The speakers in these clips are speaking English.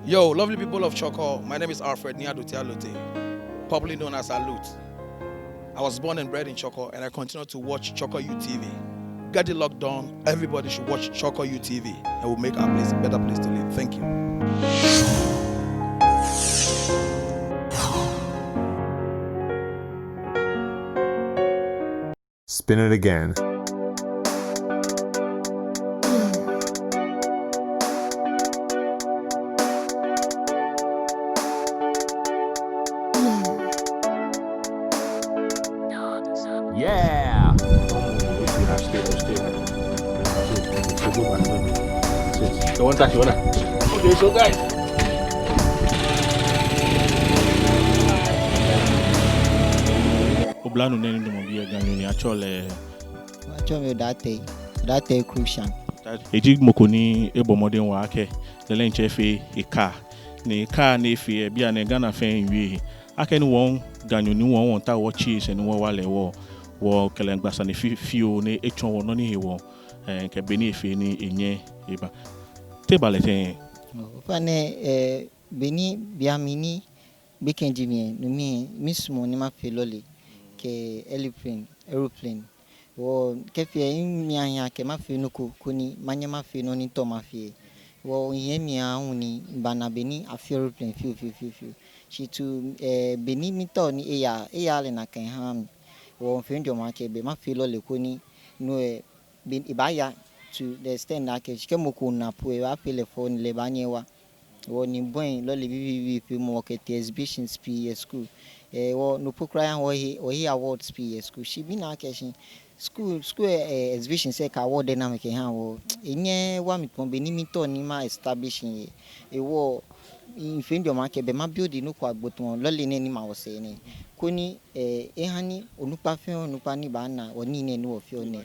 Yo, lovely people of Chorkor, my name is Alfred Odartei, popularly known as Alut. I was born and bred in Chorkor and I continue to watch Chorkor UTV. Get it locked down, everybody should watch Chorkor UTV and we'll make our place a better place to live. Thank you. Spin it again. Yeah! Okay, so guys. Oblano nene ndo mobia ganyo ni achole. Achome Odartei crucial. Eji mokoni ebo modern wa ake. Lele nche fe eka. Ni eka na efe bia na Ghana fe nwie. Ake ni won ganyo ni won ta wo cheese ni wo wale wo kele ngbasa ni fio ni echon wo no ni hewo. Ke beni efe ni enye eba. Tebale ten. Fane beni biamini bekenjimi no mismo ni ma felole ke aeroplane wo kefie mianya ke ma fe no koni manya ma fe no ni to ma fe wo yemia huni bana beni aeroplane fiu shi tu beni mito ni eya le na kan ham wo fe njo ma ke be ma felole koni no ben ibaya to the extent that ke moko na po wa telephone le banyewa woni boy lo le bibi mo ke exhibitions p school wo no pokra ho he awards p school she bi na ke school exhibition say ka award na me ke ha wo enye wa mi pon be ni mi to ni ma establishing wo infendio ma ke be ma build no kwa gboton lo le ni ma wo se ni koni ehani onupa fe onupa ni ba na oni ne ni wo fe oni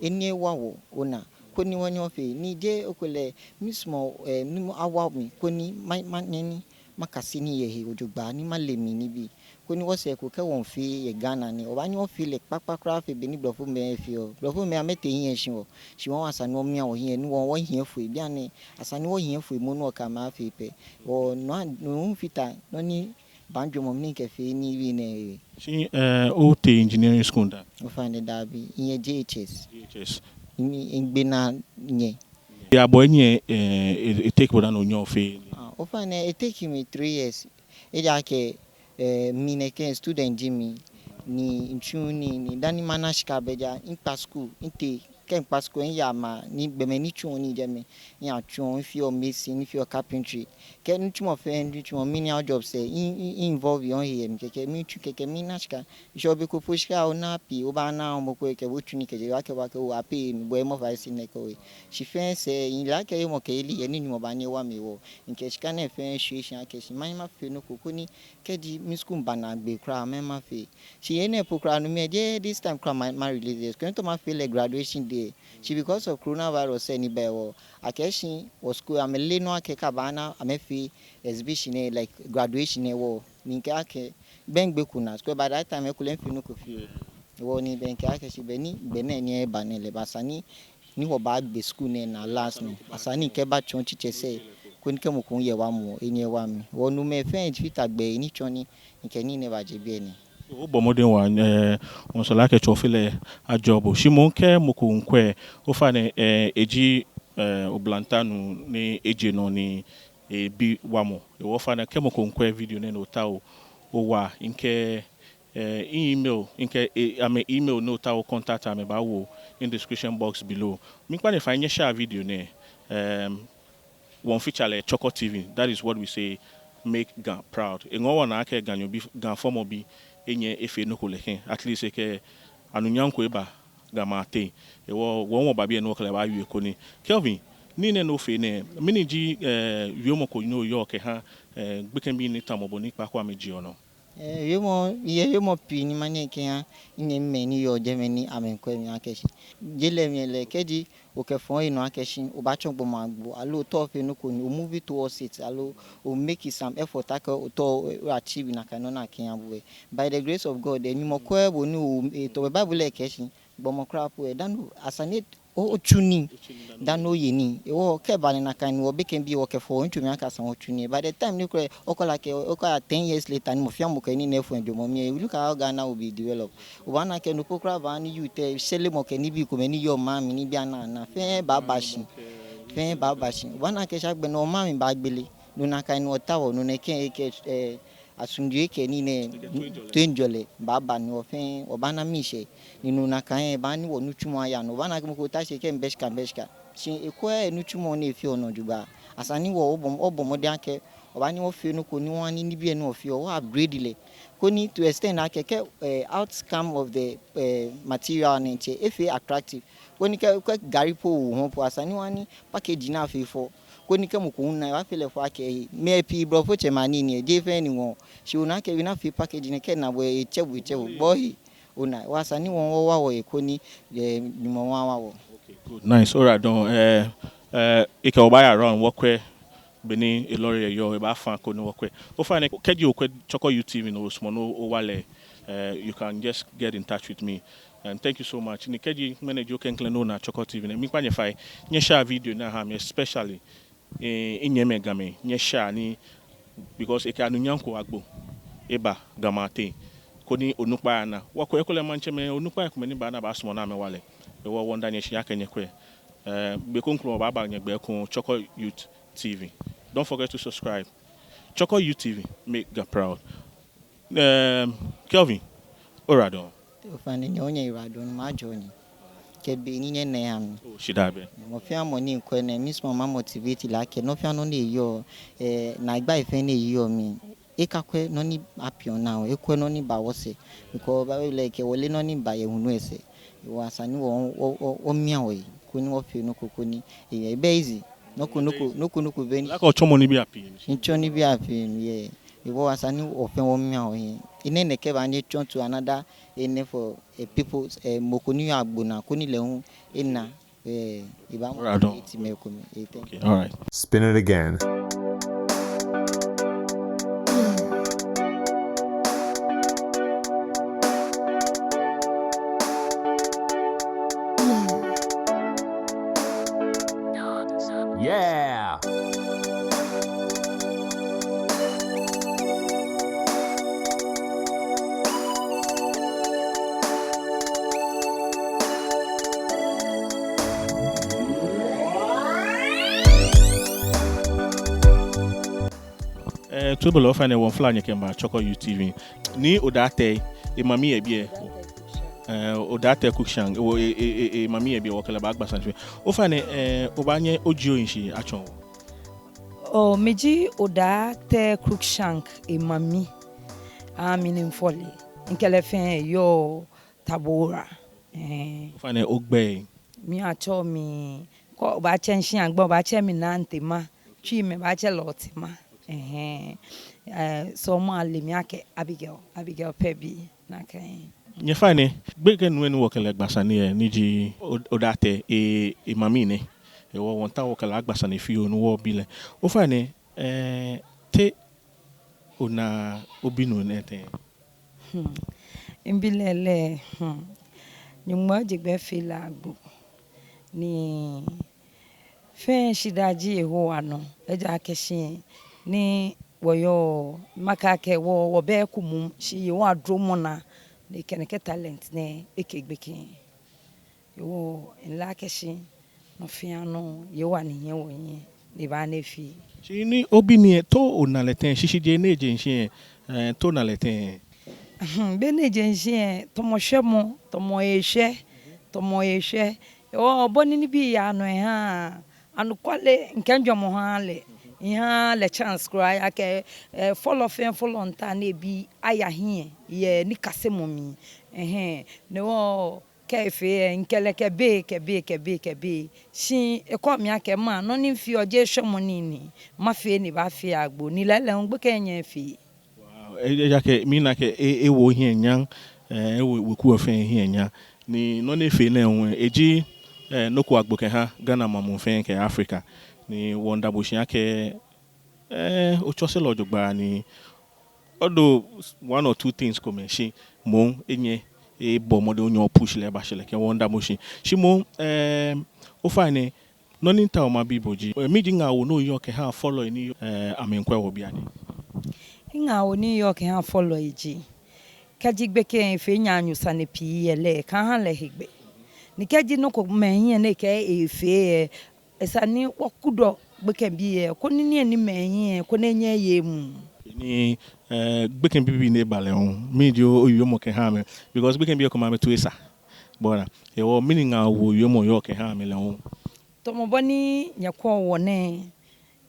enye wa wo ona koni wani ofe ni je okole mismo ni awa mi koni maneni makasini ye ojugba ni malemi ni bi koni wo se ko ke won fi ye Ghana ni o ba ni won fi le papakra fe be ni blofo me fi o blofo me amete yin shi o shi won asa no mi awon yin ni won yin fu bi ani asa ni won yin fu mu no ka ma fi pe o no fita no ni banjo mo ni ke fi ni wi ne Shi Odartei engineering school da. o find that be in JHS JHS. in gbena nye. Yeah, boy, it take one on your face. It take me 3 years. Ejake me neke student Jimmy ni nchuni ni dani manashika beja in school inte ken pasco in yama ni beme ni chuni jeme ya chun if you missing if you carpentry ken nchumo fe nchumo menial job say involve you here keke mi chu keke mi nashika job ko pushka ona pi oba na mo ko ke wuchuni ke wake o api mi boy mo fa sin ko she fe say in like e mo ke ili eni ni mo ba ni wa mi wo nke shika na fe situation ke shi man ma fe no kokoni ke di mi school bana gbe kra me ma fe she ene pokra no me dey this time kra my release going to my feel like graduation day she because of coronavirus any be wo akeshi was school am le no akeka bana am fe exhibition like graduation wo ninke ake ben gbe kuna so by that time e kulen fi no ko fi wo ni ben ke ake shi be ni na ni ba ni le basani ni wo ba gbe school na last no asani ke ba chon chiche say koni ke mo kun ye wa mo eni wa mi wo nu me fe fita gbe ni choni nke ni ne ba je bi eni O bomodin wa on so like chofile a job shi mo nke moko nkwe o fa ne eji oblantanu ni eje no ni bi wamo e wo fa ne ke moko nkwe video ne no ta o wa nke email nke email no ta o contact am ba wo in description box below mi pa ne fa nye share video ne one feature like Chorkor TV. That is what we say make Gan proud. E ngo na ake ganyo bi Gan formo bi enye efe no ko leken. At least ke anunyanko eba ga mate. E wo ba bi no kle ba wi ko ni. Kelvin ni ne no fe ne mini ji yomo ko no yo ke ha gbeken bi ni tamobo ni pa kwa meji ono. Yomo pi ni manye ke ha ine me ni yo je me ni amenkwe mi akeshi jele mi le keji o ke fon ino akeshi o ba chon gbo magbo alo to fe no ko ni o move towards it alo o make some effort aka o to achieve na kanona ke abu by the grace of God eni mo ko ebo ni o to bible le keshi gbo mo crap we dan asane o tuni da no yeni o ke ba na kan wo be can be work for ntumi aka san o tuni by the time ni kure o ko like o ko 10 years later ni mo fia mo kan ni na fu ndwo me look how Ghana will be developed o ba na ke no pokra ba ni you te shele mo kan ni bi ko me ni yo ma mi ni bia na fe baba shi o ba na ke sha gbe no ma mi ba gbele no na kan no ta wo no na ke asundue ke ni ne twenjole baba ni ofen obana mishe ni no na kan ba ni wo nutumu aya no bana ke mo ta she ke mbeshka shi ekwa nutumu na efi ono juba asani wo obom de ake obani wo fi no ko ni wani ni bi no fi o upgrade le ko ni to extend ake ke outcome of the material na che efi attractive ko ni ke gari po ho po asani wani package na fi fo ko ni ke mo ko na wa fele fo ake me pi bro fo che mani ni je fe ni won shi una ke na fi package ni ke na bo echebu boy una wasani won wa wo ko ni ni mo wa wo. Okay, good, nice. All right, don ike obaya run workwe beni elori yo e ba fan ko no workwe o fa ne keji okwe Chorkor UTV no small no wale you can just get in touch with me. And thank you so much. Ni keji manager ken kleno na Chorkor TV na mi kwa nyefai nye share video na ha me especially inyeme game nye share ni because e ka nyanko agbo eba gamate koni onukpa na wako ekole manche me onukpa ko meni ba na ba small na me wale e wo wonder nye shi akenye kwe be konkro ba ba nye gbe ko Chorkor Youth TV. Don't forget to subscribe. Chorkor Youth TV, make God proud. Kelvin, Oradon. Fani ni onye Iradon ma joni. Ke be ni ne am. Oh, shidabe. Mo fia mo ni ko na miss mama motivate la ke no fia no ne yo na igba ife ne yo mi. E ka kwe no ni apion now. E kwe no ni ba wose. Because ba like wole no ni ba ye hunu ese. Wo asani wo mia wo yi. Ko ni wo fi no kokoni. E be easy. Nuku beni. Like ochomo ni bi happy. Ncho ni bi happy yeah. Iwo asani ofen wo mia o yin. Ine ne ke ba ni turn to another ene for people mokoni agbona koni lehun ina iba mo iti me ko me. Okay, all right. Spin it again. Yeah. Trouble of any one fly kemba Chorkor UTV. Ni Odartei mami ebie. Odartei Cookshang mami ebie wakala ba agba sanwe. O fa ne obanye ojo nshi achon. Oh, meji Odartei Cookshang mami meaningfully. Nkelefen yo tabora. O fa ne ogbe. Mi acho mi ko ba chenshi agbo ba che mi na ntema. Twi me ba che lotima. So ma le mi ake Abigail Pebi na kan. Nye fa ne gbege nu enu wakala agbasane ni ji Odartei mami ne. E wo wonta wakala agbasane fi onu wo bile. O fa ne te ona obinu nete. Imbilele nyumwa jigbe fila agbo ni fe shidaji eho ano eja keshin ni woyo makake wo be kumum shi wo adromo na ne keneke talent ne ekegbeke yo nla keshin no fiano ye wa ni yen wo yen le ba na fi shi ni obini to onaleten shishi je na ejenshi to naleten be na ejenshi to mo hwemo to mo ehwe o boni ni bi ya no ha anu kwale nkanjwo mo ha le ya le chance cry ake follow nta na bi aya hie ye ni kasemomi ne wo kefe nkeleke be shi ekomi ake ma no ni fi oje hwemo ni ma fe ni ba fi agbo ni lele ngbe kenye fi wow ejake mi na ke ewo hie nyan we ku ofen hie nyan ni no ne fe na enwe eji noku agbo ke ha Ghana mamu fen ke Africa ni wonder bush yake ochose lojogba ni although one or two things come she mo enye e bo mo de onyo push le ba shele ke wonder motion shimo o fine no ni ta o ma biboji mi di nga wo no yo ke ha follow ni amenkwa wo bia ni nga wo New York ha follow eji kaji gbeke fe nya anyusa ne pi ele ka ha le higbe ni kaji no ko menye ne ke efe esani wakudo gbeke bi e ko ni ani menye ko na nya ye mu ni gbeke bibi ne bale on mi di o yo mo ke ha me because gbeke bi ko ma me to esa bona e wo meaning nga wo yo mo yo ke ha me le on to mo boni nyakwo wo ne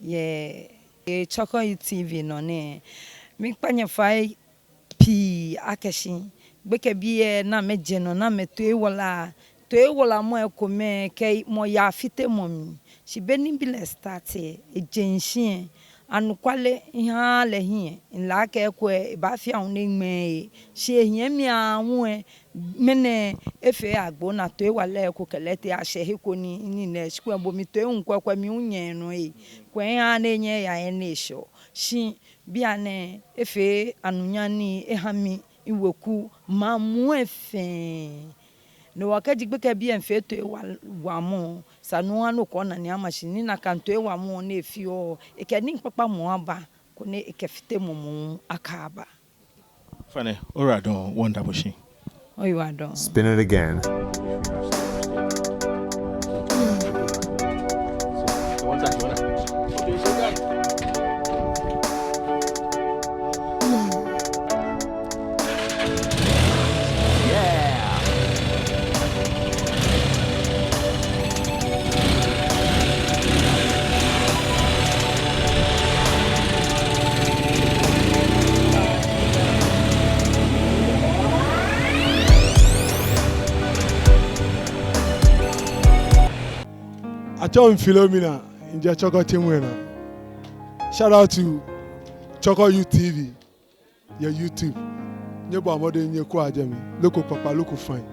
ye Chorkor TV no ne mi kpanya fai pi akeshi gbeke bi na meje no na meto ewola mo ekome ke mo ya fite mo mi si beni bi le start e jenshie anu kwale ha le hie nla ke ko e ba fi ahun ne me si ehie mi ahun mene efe agbo na to ewale ko kelete ase hiko ni ne sikwa bo mi to nkwa mi unye no kwen ha na enye ya enisho shi bia ne efe anunya ni ehami iwoku mamu efe no wakaji gbeke bia mfe to wa mo sanu anu ko na ni amashini na kanto wa mo na efi o ekeni papa mo aba ko ne ekefite mo akaba fane ora don wonder motion oh you are done Spin it again. Atom Philomena in the Chorkor team winner. Shout out to Chorkor TV, your YouTube. Nyebo amode nyeko ajemi. Local papa, local fine.